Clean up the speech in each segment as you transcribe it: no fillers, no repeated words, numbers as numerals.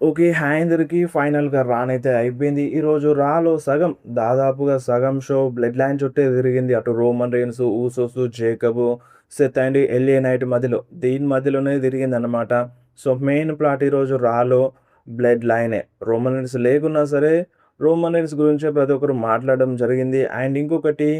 Okay. Hi అందరికి. ఫైనల్‌గా రానైతే అయిపోయింది. ఈరోజు రాలో దాదాపుగా సగం షో బ్లడ్ లైన్ చుట్టే తిరిగింది. అటు Roman Reigns, Usos, Jacob, Seth and LA Knight మధ్యలో. దీని మధ్యలోనే తిరిగిందనమాట. సో, మెయిన్ ప్లాట్ ఈరోజు రాలో బ్లడ్ లైనే. రోమన్ రెయిన్స్ లేకున్నా సరే, రోమన్ రెయిన్స్ గురించే ప్రతి ఒక్కరు మాట్లాడడం జరిగింది. అండ్ ఇంకొకటి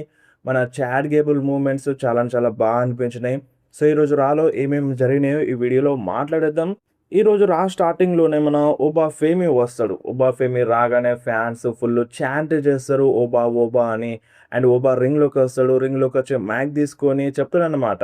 మన చాడ్ గేబుల్ మూవ్‌మెంట్స్ చాలా చాలా అనిపించినాయి. సో, ఈరోజు రాలో ఏమేమి జరిగినాయో ఈ వీడియోలో మాట్లాడేద్దాం. ఈరోజు స్టార్టింగ్‌లోనే మన 'ఓబా ఫేమి' వస్తాడు. 'ఓబా ఫేమి' రాగానే ఫ్యాన్స్ ఫుల్లు చాంట్ చేస్తారు 'ఓబా ఓబా' అని. అండ్ 'ఓబా' రింగ్‌లోకొస్తాడు. రింగ్‌లోకొచ్చి మైక్ తీసుకొని చెప్తాడనమాట.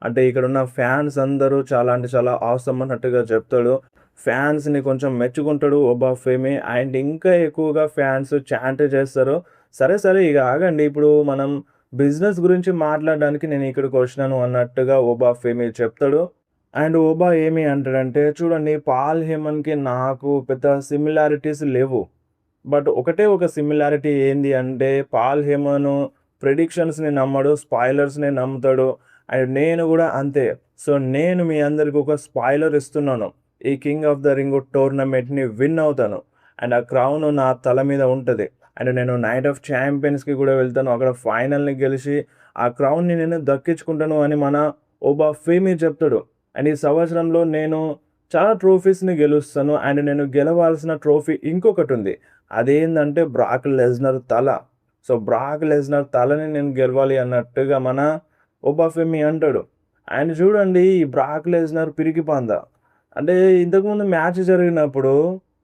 అంటే ఇక్కడున్న ఫ్యాన్స్ అందరూ చాలా అంటే చాలా ఆసమ్ అన్నట్టుగా చెప్తాడు. ఫ్యాన్స్‌ని కొంచెం మెచ్చుకుంటాడు 'ఓబా ఫేమి'. అండ్ ఇంకా ఎక్కువగా ఫ్యాన్స్ చాంట్ చేస్తారు. సరే, సరే ఇక ఆగండి. ఇప్పుడు మనం బిజినెస్ గురించి మాట్లాడడానికి నేను ఇక్కడికొచ్చినాను అన్నట్టుగా 'ఓబా ఫేమి' చెప్తాడు. అండ్ 'ఓబా' ఏమి అంటాడంటే, చూడండి 'పాల్ హేమన్‌కి నాకు పెద్ద సిమిలారిటీస్ లేవు. బట్ ఒకటే ఒక సిమిలారిటీ ఏంది అంటే 'పాల్ హేమన్' ప్రిడిక్షన్స్‌ని నమ్మడు. స్పాయిలర్స్‌నే నమ్ముతాడు. అండ్ నేను గూడా అంతే. సో, నేను మీ అందరికి ఒక స్పాయిలర్ ఇస్తున్నాను. ఈ 'కింగ్ ఆఫ్ ద రింగ్' టోర్నమెంట్‌ని విన్ అవుతాను. అండ్ ఆ క్రౌన్ నా తల మీద ఉంటది. అండ్ నేను నైట్ ఆఫ్ ఛాంపియన్స్‌కి కూడా వెళ్తాను. అక్కడ ఫైనల్‌ని గెలిచి ఆ క్రౌన్‌ని నేను దక్కించుకుంటాను అని మన 'ఓబా ఫేమి' చెప్తాడు. అండ్ ఈ సంవత్సరంలో నేను చాలా ట్రోఫీస్‌ని గెలుస్తాను. అండ్ నేను గెలవాల్సిన ట్రోఫీ ఇంకొకటుంది. అదేందంటే బ్రాక్ లెస్నర్ తల. సో, బ్రాక్ లెస్నర్ తలని నేను గెలవాలి అన్నట్టుగా మన 'ఒబాఫెమి' అంటాడు. అండ్ చూడండి ఈ బ్రాక్ లెస్నర్ పిరికి పంద. అంటే ఇంతకుముందు మ్యాచ్ జరిగినప్పుడు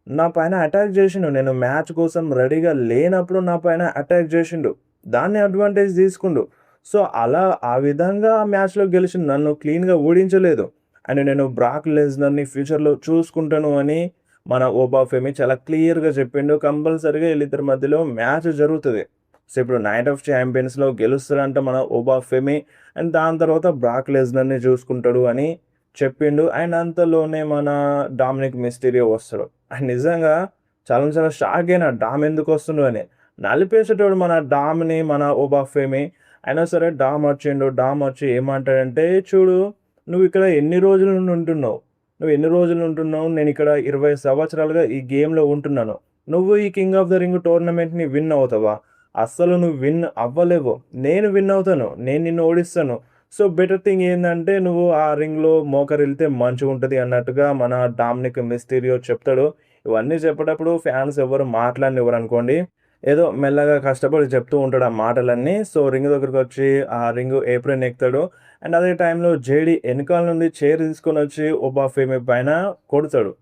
నా పైన అటాక్ చేసిండు. నేను మ్యాచ్ కోసం రెడీగా లేనప్పుడు నా పైన అటాక్ చేసిండు. దాన్ని అడ్వాంటేజ్ తీసుకుండు. సో, అలా ఆ విధంగా ఆ మ్యాచ్‌లో గెలిచిండు. నన్ను క్లీన్‌గా ఓడించలేదు. అండ్ నేను బ్రాక్ లెస్నర్‌ని ఫ్యూచర్‌లో చూసుకుంటాను అని మన 'ఓబాఫెమి' చాలా క్లియర్‌గా చెప్పిండు. కంపల్సరీగా ఈళ్ళిద్దరి మధ్యలో మ్యాచ్ జరుగుతది. సో, ఇప్పుడు నైట్ ఆఫ్ ఛాంపియన్స్‌లో గెలుస్తాడంట మన 'ఓబాఫెమి'. అండ్ దాని తర్వాత బ్రాక్ లెస్నర్‌ని చూసుకుంటాడు అని చెప్పిండు. అండ్ అంతలోనే మన 'డామినిక్ మిస్టీరియో' వస్తాడు. అండ్ నిజంగా చాలా చాలా షాక్ అయినా డామ్ ఎందుకొస్తుండు అని. నలిపేసేటోడు మన డామ్‌ని మన 'ఓబాఫెమి'. అయినా సరే డామ్ వచ్చిండు. డామ్ వచ్చి ఏమంటాడంటే, చూడు నువ్విక్కడ ఎన్ని రోజుల నుండి ఉంటున్నావు? నువ్వు ఎన్ని రోజులు ఉంటున్నావు? నేనిక్కడ 20 సంవత్సరాలుగా ఈ గేమ్‌లో ఉంటున్నాను. నువ్వు ఈ 'కింగ్ ఆఫ్ ద రింగ్' టోర్నమెంట్‌ని విన్ అవుతావా? అస్సలు నువ్వు విన్ అవ్వలేవు. నేను విన్ అవుతాను. నేను నిన్ను ఓడిస్తాను. సో, బెటర్ థింగ్ ఏందంటే నువ్వు ఆ రింగ్‌లో మోకరిల్లితే మంచిగుంటది అన్నట్టుగా మన 'డామినిక్ మిస్టీరియో' చెప్తాడు. ఇవన్నీ చెప్పేటప్పుడు ఫ్యాన్స్ ఎవ్వరు మాట్లాడనివ్వరనుకోండి. ఏదో మెల్లగా కష్టపడి చెప్తూ ఉంటాడు ఆ మాటలన్నీ. సో, రింగ్ దగ్గరకొచ్చి ఆ రింగ్ ఏప్రిన్ ఎక్కుతాడు. అండ్ అదే టైంలో జేడీ ఎనకాల నుండి చైర్ తీసుకొనొచ్చి 'ఒబాఫెమి' పైన కొడతాడు.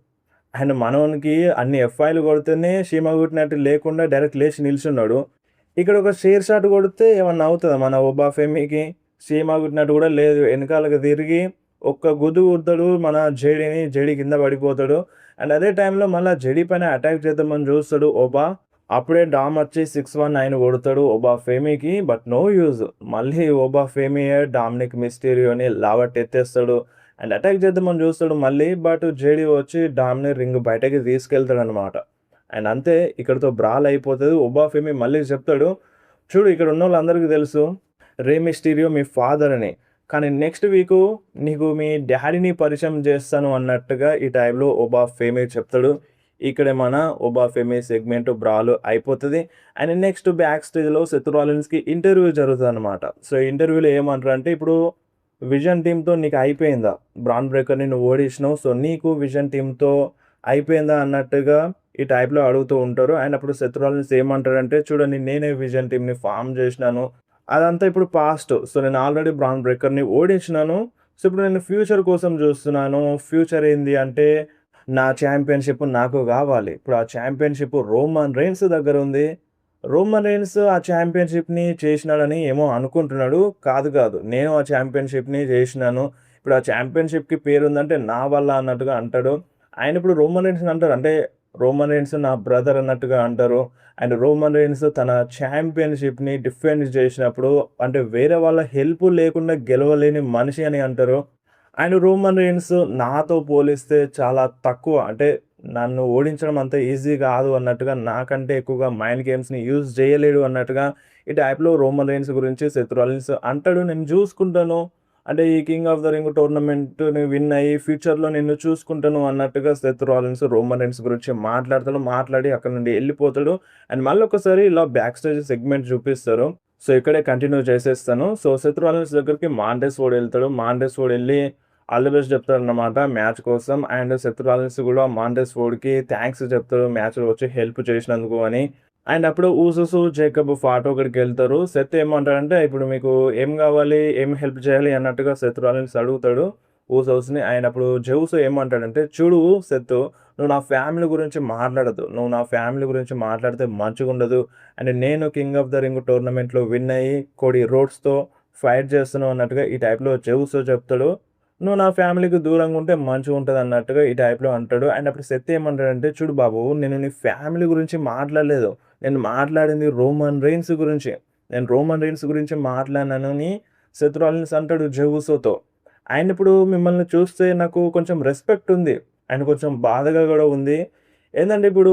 అండ్ మనోనికి అన్ని ఎఫ్ఐలు కొడితేనే చీమ కుట్టినట్టు లేకుండా డైరెక్ట్ లేచి నిల్చున్నాడు. ఇక్కడ ఒక షేర్ షాట్ కొడితే ఏమన్నా అవుతదా మన 'ఒబాఫెమికి'? చీమ కుట్టినట్టు కూడా లేదు. ఎనకాలకి తిరిగి ఒక్క గుద్దు గుడతాడు మన జేడీని. జేడీ కింద పడిపోతాడు. అండ్ అదే టైంలో మళ్ళా జేడీ పైన అటాక్ చేద్దామని చూస్తాడు 'ఒబా'. అప్పుడే డామ్ వచ్చి 619 కొడతాడు 'ఒబాఫెమికి'. But no use. మళ్ళీ 'ఒబాఫెమియే' డామినిక్ మిస్టీరియోని లావట్టెత్తేస్తాడు. అండ్ అటాక్ చేద్దామని చూస్తాడు మళ్ళీ. బట్ జేడీ వచ్చి డామ్‌ని రింగ్ బయటకి తీసుకెళ్తాడనమాట. అండ్ అంతే ఇక్కడితో బ్రాల్ అయిపోతది. 'ఒబాఫెమి' మళ్ళీ చెప్తాడు, చూడు ఇక్కడ ఉన్నోళ్ళందరికీ తెలుసు 'రే మిస్టీరియో' మీ ఫాదర్ అని. కానీ నెక్స్ట్ వీకు నీకు మీ డ్యాడీని పరిచయం చేస్తాను అన్నట్టుగా ఈ టైంలో 'ఒబాఫెమి' చెప్తాడు. ఇక్కడే మన 'ఒబాఫెమి' సెగ్మెంట్ బ్రాల్ అయిపోతది. అండ్ నెక్స్ట్ బ్యాక్ స్టేజ్‌లో 'సెత్ రాలిన్స్‌కి' ఇంటర్వ్యూ జరుగుతదనమాట. సో, ఇంటర్వ్యూలో ఏమంటారంటే, ఇప్పుడు విజన్ టీమ్‌తో నీకు అయిపోయిందా? బ్రాన్ బ్రేకర్‌ని నువ్వు ఓడించినావు. సో, నీకు విజన్ టీమ్‌తో అయిపోయిందా అన్నట్టుగా ఈ టైప్‌లో అడుగుతూ ఉంటారు. అండ్ అప్పుడు 'సెత్ రాలిన్స్' ఏమంటాడంటే, చూడండి నేనే విజన్ టీమ్‌ని ఫార్మ్ చేసినాను. అదంతా ఇప్పుడు పాస్ట్. సో, నేను ఆల్రెడీ బ్రాన్ బ్రేకర్‌ని ఓడించినాను. సో, ఇప్పుడు నేను ఫ్యూచర్ కోసం చూస్తున్నాను. ఫ్యూచర్ ఏంది అంటే నా ఛాంపియన్‌షిప్ నాకు గావాలి. ఇప్పుడు ఆ ఛాంపియన్‌షిప్ రోమన్ రెయిన్స్ దగ్గరుంది. రోమన్ రెయిన్స్ ఆ ఛాంపియన్‌షిప్‌ని చేసినాడని ఏమో అనుకుంటున్నాడు. కాదు, కాదు. నేను ఆ ఛాంపియన్‌షిప్‌ని చేసినాను. ఇప్పుడు ఆ ఛాంపియన్‌షిప్‌కి పేరుందంటే నా వల్ల అన్నట్టుగా అంటాడు. ఆయన ఇప్పుడు రోమన్ రెయిన్స్‌ని అంటారు. అంటే రోమన్ రెయిన్స్ నా బ్రదర్ అన్నట్టుగా అంటారు. అండ్ రోమన్ రెయిన్స్ తన ఛాంపియన్‌షిప్‌ని డిఫెండ్ చేసినప్పుడు అంటే వేరే వాళ్ళ హెల్ప్ లేకుండా గెలవలేని మనిషి అని అంటారు. అండ్ రోమన్ రెయిన్స్ నాతో పోలిస్తే చాలా తక్కువ. అంటే నన్ను ఓడించడం అంత ఈజీ గాదు అన్నట్టుగా, నాకంటే ఎక్కువగా మైండ్ గేమ్స్‌ని యూజ్ చేయలేడు అన్నట్టుగా ఈ టైప్‌లో రోమన్ రెయిన్స్ గురించి సెత్ రాలిన్స్ అంటాడు. నేను జూసుకుంటాను. అంటే ఈ 'కింగ్ ఆఫ్ ద రింగ్' టోర్నమెంట్‌ని విన్ అయ్యి ఫ్యూచర్‌లో నిన్ను చూసుకుంటాను అన్నట్టుగా సెత్ రాలిన్స్, రోమన్ రీన్స్ గురించి మాట్లాడతాడు. మాట్లాడి అక్కడి నుండి ఎళ్ళిపోతాడు. అండ్ మళ్ళొకసారి ఇలా బ్యాక్ స్టేజ్ సెగ్మెంట్ చూపిస్తారు. సో, ఇక్కడే కంటిన్యూ చేసేస్తాను. సో, సెత్ రాలిన్స్ దగ్గరికి మాంటెస్ ఫోర్డ్ ఎళ్తాడు. మాంటెస్ ఫోర్డ్ ఎళ్లి ఆల్ ది బెస్ట్ చెప్తాడన్నమాట మ్యాచ్ కోసం. అండ్ సెత్ రాలిన్స్ కూడా మాంటెస్ ఫోర్డ్‌కి థాంక్స్ చెప్తాడు మ్యాచ్‌లో వచ్చి హెల్ప్ చేసినందుకు అని. అండ్ అప్పుడు ఊసోసు, జేకబ్ ఫాటో అక్కడికెళ్తారు. సెత్ ఏమంటాడంటే, "ఇప్పుడు మీకు ఏం గావాలి? ఏం హెల్ప్ చేయాలి?" అన్నట్టుగా సెత్ రాలిన్స్ అడుగుతాడు ఊసోస్‌ని. అండ్ అప్పుడు జెవుస్ ఏమంటాడంటే, "చూడు సెత్, నువ్వు నా ఫ్యామిలీ గురించి మాట్లాడొద్దు. నువ్వు నా ఫ్యామిలీ గురించి మాట్లాడితే మంచిగుండదు. అండ్ నేను 'కింగ్ ఆఫ్ ద రింగ్' టోర్నమెంట్‌లో విన్ అయ్యి కోడీ రోడ్స్‌తో ఫైట్ చేస్తున్నావు" అన్నట్టుగా ఈ టైప్‌లో జెవుస్ చెప్తాడు. "నువ్వు నా ఫ్యామిలీకి దూరంగా ఉంటే మంచిగుంటదన్నట్టుగా" ఈ టైప్‌లో అంటాడు. అండ్ అప్పుడు సెత్ ఏమంటాడంటే, "చూడు బాబు, నేను నీ ఫ్యామిలీ గురించి మాట్లాడలేదు. నేను మాట్లాడింది రోమన్ రీన్స్ గురించి. నేను రోమన్ రీన్స్ గురించి మాట్లాడినానని" సెత్ రాలిన్స్ అంటాడు జెవుసోతో. అండ్ ఇప్పుడు మిమ్మల్ని చూస్తే నాకు కొంచెం రెస్పెక్ట్ ఉంది. అండ్ కొంచెం బాధగా గూడా ఉంది. ఏందంటే ఇప్పుడు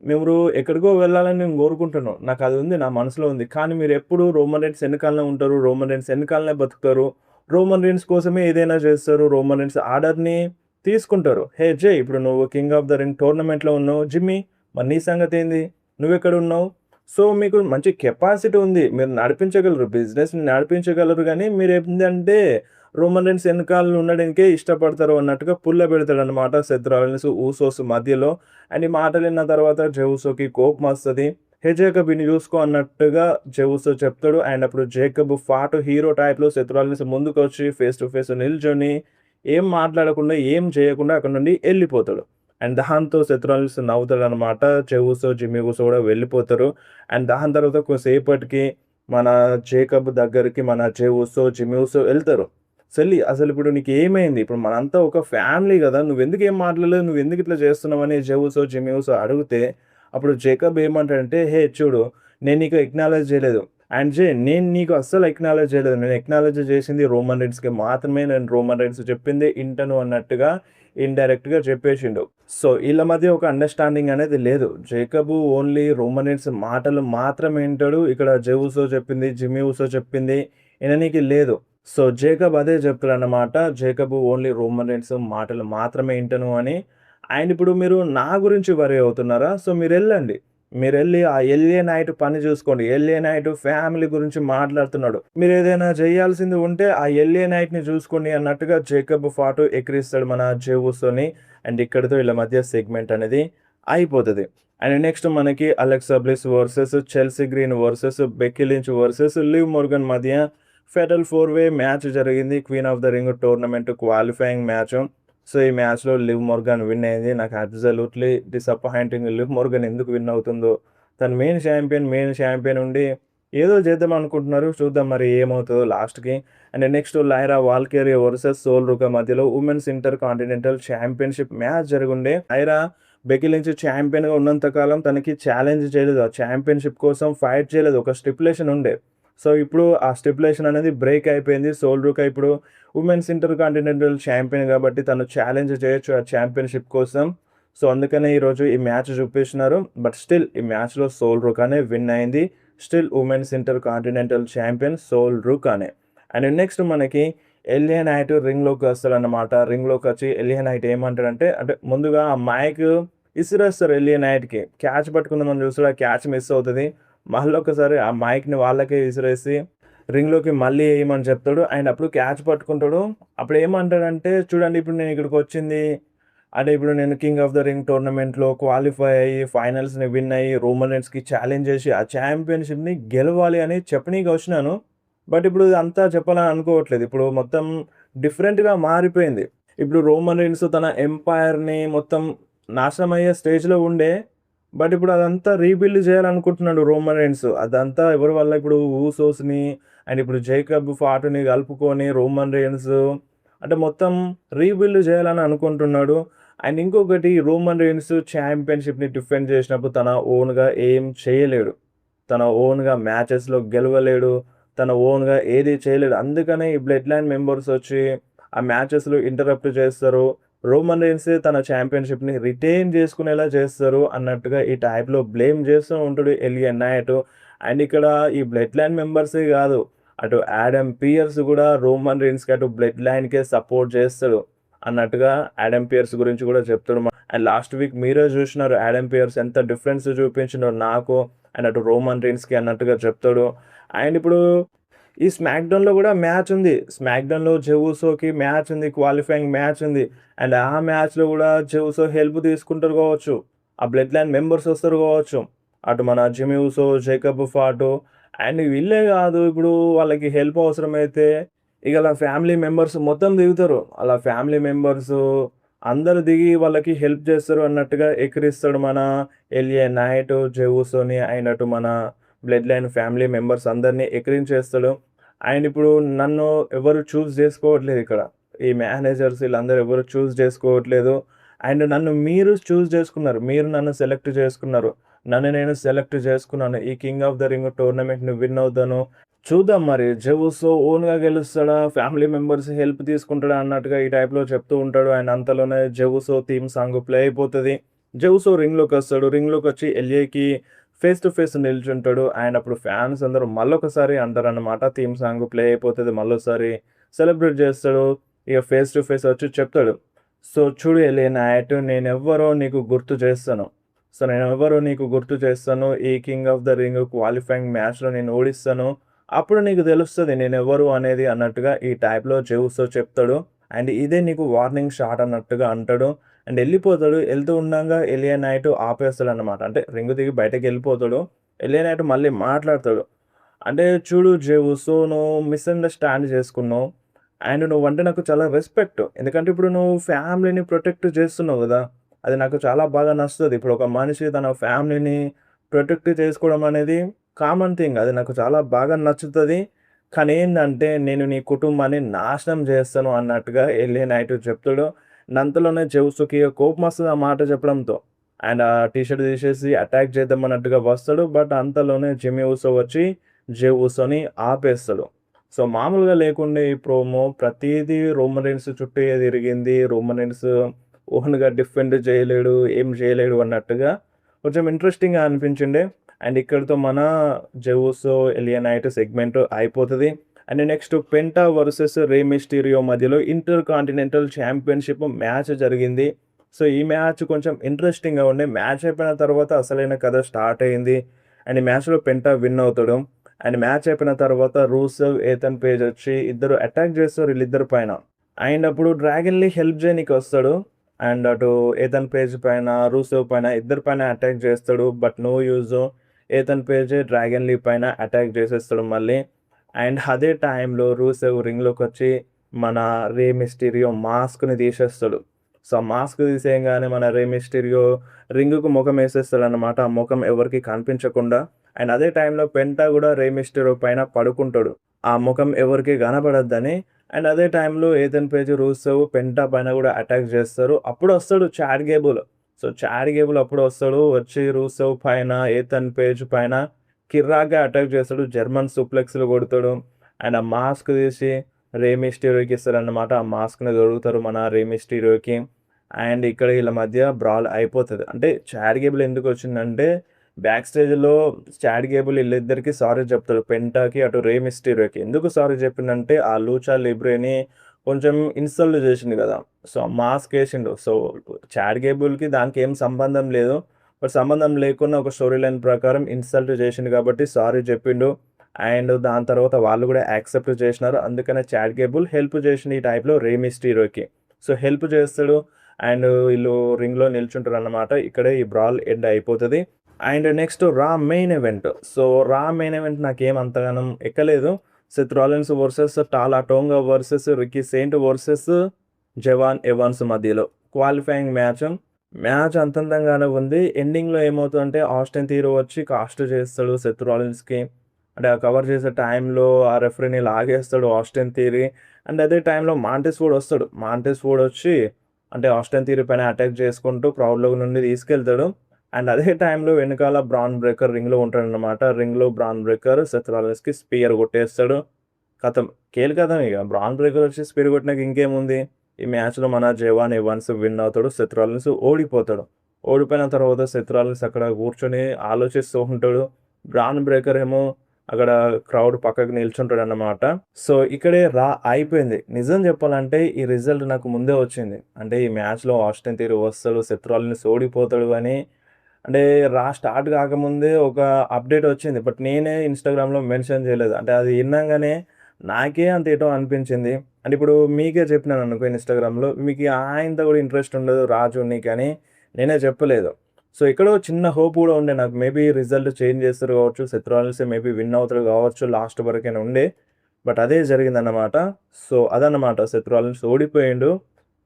మీరు ఎక్కడికో వెళ్ళాలని నేను కోరుకుంటున్నాను. నాకది ఉంది. నా మనసులో ఉంది. కానీ మీరెప్పుడు రోమన్ రీన్స్ ఎనకాలనే ఉంటారు. రోమన్ రీన్స్ ఎనకాలనే బతుకుతారు. రోమన్ రీన్స్ కోసమే ఏదైనా చేస్తారు. రోమన్ రీన్స్ ఆర్డర్‌ని తీసుకుంటారు. "హే జై, ఇప్పుడు నువ్వు 'కింగ్ ఆఫ్ ద రింగ్' టోర్నమెంట్‌లో ఉన్నావు. జిమ్మీ, మరి నీ సంగతేంది? నువ్వెక్కడున్నావు?" సో, మీకు మంచి కెపాసిటీ ఉంది. మీరు నడిపించగలరు. బిజినెస్‌ని నడిపించగలరు గానీ, మీరేందంటే రోమన్ రీన్స్ ఎనకాల ఉండడానికే ఇష్టపడతారు అన్నట్టుగా పుల్లబెడతాడనమాట సెత్ రాలిన్స్, ఊసోస్ మధ్యలో. అండ్ ఈ మాటలిన్న తర్వాత జెవుసోకి కోపమొస్తది. "హే జేకబ్, ఈడ్ని చూసుకో" అన్నట్టుగా జెవుసో చెప్తాడు. అండ్ అప్పుడు జేకబ్ ఫాటు హీరో టైప్‌లో సెత్ రాలిన్స్ ముందుకొచ్చి ఫేస్ టు ఫేస్ నిల్చొని ఏం మాట్లాడకుండా, ఏం చేయకుండా అక్కడి నుండి ఎళ్ళిపోతాడు. అండ్ దాంతో సెత్ రాలిన్స్ నవ్వుతాడనమాట. జెవుసో, జిమ్మీ ఊసో కూడా వెళ్ళిపోతారు. అండ్ దాని తర్వాత కొద్దిసేపటికి మన జేకబ్ దగ్గరికి మన జెవుసో, జిమ్మీ ఊసో ఎళ్తారు. "సెల్లి, అసలిప్పుడు నీకేమైంది? ఇప్పుడు మనంతా ఒక ఫ్యామిలీ గదా! నువ్వెందుకేం మాట్లాడలేదు? నువ్వెందుకిట్లా చేస్తున్నావని" జెవుసో, జిమ్మీ ఊసో అడిగితే, అప్పుడు జేకబ్ ఏమంటాడంటే, "హే చూడు, నేను నీకు ఎక్నాలెడ్జ్ చేయలేదు. అండ్ నేను నీకు అస్సలు ఎక్నాలెడ్జ్ చేయలేదు. నేను ఎక్నాలెడ్జ్ చేసింది రోమన్ రీన్స్‌కి మాత్రమే. నేను రోమన్ రీన్స్ చెప్పిందే ఇంటను" అన్నట్టుగా ఇండైరెక్ట్‌గా చెప్పేసిండు. సో, ఈళ్ళ మధ్య ఒక అండర్‌స్టాండింగ్ అనేది లేదు. జేకబు ఓన్లీ రోమన్ రీన్స్ మాటలు మాత్రమే ఇంటాడు. ఇక్కడ జెవుసో చెప్పింది, జిమ్మీ ఊసో చెప్పింది ఇననీకి లేదు. సో, జేకబ్ అదే చెప్తాడన్నమాట. జేకబ్ ఓన్లీ రోమన్ రీన్స్ మాటలు మాత్రమే ఇంటను అని. అండ్ ఇప్పుడు మీరు నా గురించి వరీ అవుతున్నారా? సో, మీరెళ్ళండి. మీరెళ్లి ఆ ఎలియనైట్ పని చూసుకోండి. ఎలియనైట్ ఫ్యామిలీ గురించి మాట్లాడుతున్నాడు. మీరేదైనా చేయాల్సింది ఉంటే ఆ ఎలియనైట్‌ని చూసుకోండి అన్నట్టుగా జేకబ్ ఫాటు ఎక్కిరిస్తాడు మన జెవుసోని. అండ్ ఇక్కడితో ఈళ్ళ మధ్య సెగ్మెంట్ అనేది అయిపోతది. అండ్ నెక్స్ట్ మనకి Alexa Bliss versus Chelsea Green versus Becky Lynch versus Liv Morgan మధ్య ఫెటల్ 4 వే మ్యాచ్ జరిగింది. Queen of the ring tournament qualifying match. So, ఈ మ్యాచ్‌లో లివ్ మొర్గాన్ విన్ అయింది. నాకు అబ్సల్యూట్‌లీ డిసప్పాయింటింగ్. లివ్ మొర్గాన్ ఎందుకు విన్ అవుతుందో. తను మెయిన్ చాంపియన్ ఉండి ఏదో చేద్దాం అనుకుంటున్నారు. చూద్దాం మరి ఏమవుతదో లాస్ట్‌కి. And next Lyra Valkyria versus Sol Ruca మధ్యలో women's intercontinental championship match జరిగుండే. లైరా బెక్కీ లించ్ ఛాంపియన్‌గా ఉన్నంత కాలం తనకి ఛాలెంజ్ చేయలేదు. ఆ ఛాంపియన్‌షిప్ కోసం ఫైట్ చేయలేదు. ఒక స్టిప్యులేషన్ ఉండే. సో, ఇప్పుడు ఆ స్టిప్యులేషన్ అనేది బ్రేక్ అయిపోయింది. సోల్ రుకా ఇప్పుడు వుమెన్స్ ఇంటర్ కాంటినెంటల్ ఛాంపియన్ కాబట్టి తను ఛాలెంజ్ చేయొచ్చు ఆ ఛాంపియన్‌షిప్ కోసం. సో, అందుకనే ఈరోజు ఈ మ్యాచ్ చూపిస్తున్నారు. బట్ స్టిల్ ఈ మ్యాచ్‌లో సోల్ రుకానే విన్ అయింది. Still women's intercontinental champion Sol రుకానే. అండ్ నెక్స్ట్ మనకి ఎలియా నైట్ రింగ్‌లోకి వస్తాడన్నమాట. రింగ్‌లోకొచ్చి ఎలియా నైట్ ఏమంటాడంటే, అంటే ముందుగా ఆ మైక్ ఇసిరేస్తారు ఎలియా నైట్‌కి. క్యాచ్ పట్టుకుందామని చూస్తాడు. ఆ క్యాచ్ మిస్ అవుతది. మళ్ళొకసారి ఆ మైక్‌ని వాళ్ళకే విసిరేసి రింగ్‌లోకి మళ్ళీ ఎయమని చెప్తాడు. అండ్ అప్పుడు క్యాచ్ పట్టుకుంటాడు. అప్పుడేమంటాడంటే, చూడండి ఇప్పుడు నేను ఇక్కడికొచ్చింది అంటే ఇప్పుడు నేను 'కింగ్ ఆఫ్ ద రింగ్' టోర్నమెంట్‌లో క్వాలిఫై అయ్యి, ఫైనల్స్‌ని విన్ అయ్యి, రోమన్ రీన్స్‌కి ఛాలెంజ్ చేసి, ఆ ఛాంపియన్‌షిప్‌ని గెలవాలి అని చెప్పనీకి వచ్చినాను. బట్ ఇప్పుడు ఇదంతా చెప్పాలని అనుకోవట్లేదు. ఇప్పుడు మొత్తం డిఫరెంట్‌గా మారిపోయింది. ఇప్పుడు రోమన్ రీన్స్ తన ఎంపైర్‌ని మొత్తం నాశనం అయ్యే స్టేజ్‌లో ఉండే. బట్ ఇప్పుడు అదంతా రీబిల్డ్ చేయాలనుకుంటున్నాడు రోమన్ రీన్స్. అదంతా ఎవరి వల్ల ఇప్పుడు ఊసోస్‌ని అండ్ ఇప్పుడు జేకబ్ ఫాటుని కలుపుకొని రోమన్ రీన్స్ అంటే మొత్తం రీబిల్డ్ చేయాలని అనుకుంటున్నాడు. అండ్ ఇంకొకటి రోమన్ రీన్స్ ఛాంపియన్‌షిప్‌ని డిఫెండ్ చేసినప్పుడు తన ఓన్‌గా ఏం చేయలేడు. తన ఓన్‌గా మ్యాచెస్‌లో గెలవలేడు. తన ఓన్‌గా ఏది చేయలేడు. అందుకనే ఈ బ్లడ్ లైన్ మెంబర్స్ వచ్చి ఆ మ్యాచెస్‌లో ఇంటరప్ట్ చేస్తారు. రోమన్ రీన్సే తన ఛాంపియన్‌షిప్‌ని రిటైన్ చేసుకునేలా చేస్తారు అన్నట్టుగా ఈ టైప్‌లో బ్లేమ్ చేస్తూ ఉంటాడు ఎలియా నైట్. అండ్ ఇక్కడ ఈ బ్లడ్ లైన్ మెంబర్సే కాదు. అటు యాడమ్ పియర్స్ గూడా రోమన్ రీన్స్‌కి అటు బ్లడ్ లైన్‌కే సపోర్ట్ చేస్తాడు అన్నట్టుగా యాడమ్ పియర్స్ గురించి గూడా చెప్తాడు. అండ్ లాస్ట్ వీక్ మీరే జూషినారు యాడమ్ పియర్స్ ఎంత డిఫరెన్స్ చూపించిండో నాకు అండ్ అటు రోమన్ రీన్స్‌కి అన్నట్టుగా చెప్తాడు. అండ్ ఇప్పుడు ఈ స్మాక్ డౌన్‌లో గూడా మ్యాచ్ ఉంది. స్మాక్ డౌన్‌లో జెవుసోకి మ్యాచ్ ఉంది. క్వాలిఫైయింగ్ మ్యాచ్ ఉంది. అండ్ ఆ మ్యాచ్‌లో గూడా జెవుసో హెల్ప్ తీసుకుంటారు గావచ్చు. ఆ బ్లడ్ లైన్ మెంబర్స్ వస్తారు గావచ్చు. అటు మన జిమీ ఉసో, జేకబ్ ఫాటో అండ్ వీళ్ళే గాదు ఇప్పుడు వాళ్ళకి హెల్ప్ అవసరమైతే ఇగ ఆళ్ళ ఫ్యామిలీ మెంబర్స్ మొత్తం దిగుతారు. ఆళ్ళ ఫ్యామిలీ మెంబర్సు అందరూ దిగి వాళ్ళకి హెల్ప్ చేస్తారు అన్నట్టుగా ఎక్కిరిస్తాడు మన ఎలియా నైట్, జెవుసోని అండ్ అటు మన బ్లడ్ లైన్ ఫ్యామిలీ మెంబర్స్ అందరిని ఎక్కిరించేస్తాడు. అండ్ ఇప్పుడు నన్ను ఎవరు చూజ్ చేసుకోవట్లేదు ఇక్కడ. ఈ మేనేజర్స్ ఈళ్ళందరూ ఎవరు చూజ్ చేసుకోవట్లేదు. అండ్ నన్ను మీరు చూజ్ చేసుకున్నారు. మీరు నన్ను సెలెక్ట్ చేసుకున్నారు. నన్ను నేను సెలెక్ట్ చేసుకున్నాను. ఈ కింగ్ ఆఫ్ ద రింగ్ టోర్నమెంట్‌ని విన్ అవుతాను. చూద్దాం మరి జెవుసో ఓన్‌గా గెలుస్తాడా? ఫ్యామిలీ మెంబర్స్ హెల్ప్ తీసుకుంటాడా? అన్నట్టుగా ఈ టైప్‌లో చెప్తూ ఉంటాడు. అండ్ అంతలోనే జెవుసో థీమ్ సాంగ్ ప్లే అయిపోతది. జెవుసో రింగ్‌లోకొస్తాడు. రింగ్‌లోకొచ్చి ఎల్ఏకి ఫేస్ టు ఫేస్ నిల్చుంటాడు. అండ్ అప్పుడు ఫ్యాన్స్ అందరూ మళ్ళొకసారి అంటారన్నమాట. థీమ్ సాంగ్ ప్లే అయిపోతది. మళ్ళోసారి సెలబ్రేట్ చేస్తాడు. ఇగ ఫేస్ టు ఫేస్ వచ్చి చెప్తాడు. సో చూడు ఎలియా నైట్ నేనెవ్వరో నీకు గుర్తు చేస్తాను. సో నేనెవ్వరో నీకు గుర్తు చేస్తాను. ఈ king of the ring qualifying మ్యాచ్‌లో నేను ఓడిస్తాను. అప్పుడు నీకు తెలుస్తది నేనెవరు అనేది అన్నట్టుగా ఈ టైప్‌లో జెవుసో చెప్తాడు. అండ్ ఇదే నీకు వార్నింగ్ షాట్ అన్నట్టుగా అంటాడు. అండ్ ఎళ్ళిపోతాడు. ఎళ్తూ ఉండంగా ఎలియా నైట్ ఆపేస్తాడన్నమాట. అంటే రింగ్ దిగి బయటకెళ్ళిపోతాడు. ఎలియా నైట్ మళ్ళీ మాట్లాడతాడు. అంటే చూడు జెవుసో నువ్వు మిస్‌అండర్‌స్టాండ్ చేసుకున్నావు. అండ్ నువ్వంటే నాకు చాలా రెస్పెక్ట్. ఎందుకంటే ఇప్పుడు నువ్వు ఫ్యామిలీని ప్రొటెక్ట్ చేస్తున్నావు గదా! అది నాకు చాలా బాగా నచ్చుతది. ఇప్పుడు ఒక మనిషి తన ఫ్యామిలీని ప్రొటెక్ట్ చేసుకోవడం అనేది కామన్ థింగ్. అది నాకు చాలా బాగా నచ్చుతది. కానీ ఏందంటే నేను నీ కుటుంబాన్ని నాశనం చేస్తాను అన్నట్టుగా ఎలియా నైట్ చెప్తాడు. అంతలోనే జెవుస్‌కి కోపమొస్తది ఆ మాట చెప్పడంతో. అండ్ ఆ టీ షర్ట్ తీసేసి అటాక్ చేద్దాం అన్నట్టుగా వస్తాడు. బట్ అంతలోనే జిమీ ఉసో వచ్చి జెవుసోని ఆపేస్తాడు. సో, మామూలుగా లేకుండే ఈ ప్రోమో ప్రతీదీ రోమన్ రీన్స్ చుట్టే తిరిగింది. రోమన్ రీన్స్ ఓన్‌గా డిఫెండ్ చేయలేడు, ఏం చేయలేడు అన్నట్టుగా కొంచెం ఇంట్రెస్టింగ్‌గా అనిపించిండే. అండ్ ఇక్కడితో మన జెవుసో, ఎలియా నైట్ సెగ్మెంట్ అయిపోతది. And next Penta versus ray Mysterio మధ్యలో ఇంటర్ కాంటినెంటల్ ఛాంపియన్‌షిప్ మ్యాచ్ జరిగింది. సో, ఈ మ్యాచ్ కొంచెం ఇంట్రెస్టింగ్‌గా ఉండే. మ్యాచ్ అయిపోయిన తర్వాత అసలైన కథ స్టార్ట్ అయింది. అండ్ ఈ మ్యాచ్‌లో పెంటా విన్ అవుతాడు. అండ్ మ్యాచ్ అయిపోయిన తర్వాత రూసెవ్, ఏథన్ పేజ్ వచ్చి ఇద్దరు అటాక్ చేస్తారు వీళ్ళిద్దరి పైన. అండ్ అప్పుడు డ్రాగన్ లీ హెల్ప్ చేయనీకొస్తాడు. అండ్ అటు ఏథన్ పేజ్ పైన, రూసెవ్ పైన ఇద్దరి పైన అటాక్ చేస్తాడు. But no use. ఏథన్ పేజే డ్రాగన్ లీ పైన అటాక్ చేసేస్తాడు మళ్ళీ. అండ్ అదే టైంలో రూసెవ్ రింగ్‌లోకొచ్చి మన రే మిస్టీరియో మాస్క్‌ని తీసేస్తాడు. సో, ఆ మాస్క్ తీసేయంగానే మన రే మిస్టీరియో రింగ్‌కు మొఖం ఏసేస్తాడనమాట. ఆ మొఖం ఎవరికీ కనిపించకుండా. అండ్ అదే టైంలో పెంటా గూడా రే మిస్టీరియో పైన పడుకుంటాడు. ఆ మొఖం ఎవరికీ కనపడొద్దని. అండ్ అదే టైంలో ఏథన్ పేజ్, రూసెవ్ పెంటా పైన గూడా అటాక్ చేస్తారు. అప్పుడొస్తాడు Chad Gable. So, Chad Gable అప్పుడొస్తాడు. వచ్చి రూసెవ్ పైన, ఏథన్ పేజ్ పైన కిర్రాక్‌గా అటాక్ చేస్తాడు. జర్మన్ సూప్లెక్స్‌లు కొడతాడు. అండ్ ఆ మాస్క్ తీసి రే మిస్టీరియోకి ఇస్తారన్నమాట. ఆ మాస్క్‌ని తొడుగుతారు మన రే మిస్టీరియోకి. అండ్ ఇక్కడ వీళ్ళ మధ్య బ్రాల్ అయిపోతది. అంటే చాడ్ గేబుల్ ఎందుకొచ్చిందంటే బ్యాక్ స్టేజ్‌లో చాడ్ గేబుల్ ఈళ్ళిద్దరికీ సారీ చెప్తాడు. పెంటాకి, అటు రే మిస్టీరియోకి. ఎందుకు సారీ చెప్పిండంటే ఆ లూచా లిబ్రేని కొంచెం ఇన్సల్ట్ చేసిండు గదా! సో, మాస్క్ ఏసిండు. సో, చాడ్ గేబుల్‌కి దానికి ఏం సంబంధం లేదు. బట్ సంబంధం లేకున్నా ఒక స్టోరీ లైన్ ప్రకారం ఇన్సల్ట్ చేసిండు కాబట్టి సారీ చెప్పిండు. అండ్ దాని తర్వాత వాళ్ళు గూడా యాక్సెప్ట్ చేసినారు. అందుకనే చాడ్ గేబుల్ హెల్ప్ చేసిండు ఈ టైప్‌లో రే మిస్టీరియోకి. సో, హెల్ప్ చేస్తాడు. అండ్ వీళ్ళు రింగ్‌లో నిల్చుంటారన్నమాట. ఇక్కడే ఈ బ్రాల్ ఎండ్ అయిపోతది. And next Raw main event. So, Raw main event నాకేం అంతగానం ఎక్కలేదు. Seth Rollins versus Tala Tonga versus Ricky Saint versus Jevon Evans మధ్యలో క్వాలిఫైయింగ్ మ్యాచ్. మ్యాచ్ అంతంతంగానే ఉంది. ఎండింగ్‌లో ఏమవుతదంటే ఆస్టిన్ థియరీ వచ్చి కాస్ట్ చేస్తాడు సెత్ రాలిన్స్‌కి. అంటే ఆ కవర్ చేసే టైంలో ఆ రెఫరీని లాగేస్తాడు ఆస్టిన్ థియరీ. అండ్ అదే టైంలో మాంటిస్ ఫోర్డ్ వస్తాడు. మాంటిస్ ఫోర్డ్ వచ్చి అంటే ఆస్టిన్ థియరీ పైన అటాక్ చేసుకుంటూ క్రౌడ్‌లో నుండి తీసుకెళ్తాడు. అండ్ అదే టైంలో వెనకాల బ్రాన్ బ్రేకర్ రింగ్‌లో ఉంటాడన్నమాట. రింగ్‌లో బ్రాన్ బ్రేకర్ సెత్ రాలిన్స్‌కి స్పియర్ కొట్టేస్తాడు. ఖతం. ఖతం ఇగ. బ్రాన్ బ్రేకర్ వచ్చి స్పియర్ కొట్టినాక ఇంకేముంది? ఈ మ్యాచ్‌లో మన జవాన్ ఎవాన్స్ విన్ అవుతాడు. సెత్ రాలిన్స్ ఓడిపోతాడు. ఓడిపోయిన తర్వాత సెత్ రాలిన్స్ అక్కడ కూర్చొని ఆలోచిస్తూ ఉంటాడు. బ్రాన్ బ్రేకర్ ఏమో అక్కడ క్రౌడ్ పక్కకు నిల్చుంటాడన్నమాట. సో, ఇక్కడే అయిపోయింది. నిజం చెప్పాలంటే ఈ రిజల్ట్ నాకు ముందే వచ్చింది. అంటే ఈ మ్యాచ్‌లో ఆస్టిన్ థియరీ వస్తాడు, సెత్ రాలిన్స్ ఓడిపోతాడు అని అంటే స్టార్ట్ కాకముందే ఒక అప్డేట్ వచ్చింది. బట్ నేనే ఇన్‌స్టాగ్రామ్‌లో మెన్షన్ చేయలేదు. అంటే అది ఇనంగానే నాకే అంత ఏటో అనిపించింది. అంటే ఇప్పుడు మీకే చెప్పినాననుకో ఇన్‌స్టాగ్రామ్‌లో మీకు ఆయింత కూడా ఇంట్రెస్ట్ ఉండదు రాజుని కానీ నేనే చెప్పలేదు. సో, ఎక్కడో చిన్న హోప్ కూడా ఉండే నాకు. మేబీ రిజల్ట్ చేంజ్ చేస్తారు కావచ్చు. సెత్ రాలిన్సే మేబీ విన్ అవుతాడు కావచ్చు లాస్ట్ వరకైనా ఉండే. బట్ అదే జరిగిందన్నమాట. సో, అదన్నమాట సెత్ రాలిన్స్ ఓడిపోయిండు.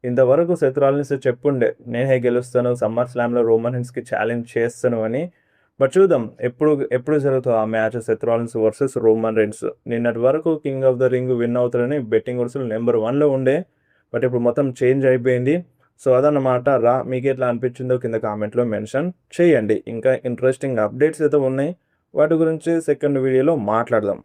ఇంతవరకు సెత్ రాలిన్స్ చెప్పుండే నేనే గెలుస్తాను. సమ్మర్ స్లామ్‌లో రోమన్ రీన్స్‌కి ఛాలెంజ్ చేస్తాను అని. బట్ చూద్దాం ఎప్పుడు జరుగుతదో ఆ match Seth Rollins versus Roman Reigns. నిన్నటి వరకు King of the Ring win అవుతాడని బెట్టింగ్ ఓడ్స్‌లో నంబర్ 1లో ఉండే. బట్ ఇప్పుడు మొత్తం చేంజ్ అయిపోయింది. సో, అదన్నమాట. మీకెట్లా అనిపించిందో కింద కామెంట్‌లో మెన్షన్ చేయండి. ఇంకా ఇంట్రెస్టింగ్ అప్డేట్స్ అయితే ఉన్నాయి. వాటి గురించి సెకండ్ వీడియోలో మాట్లాడదాం.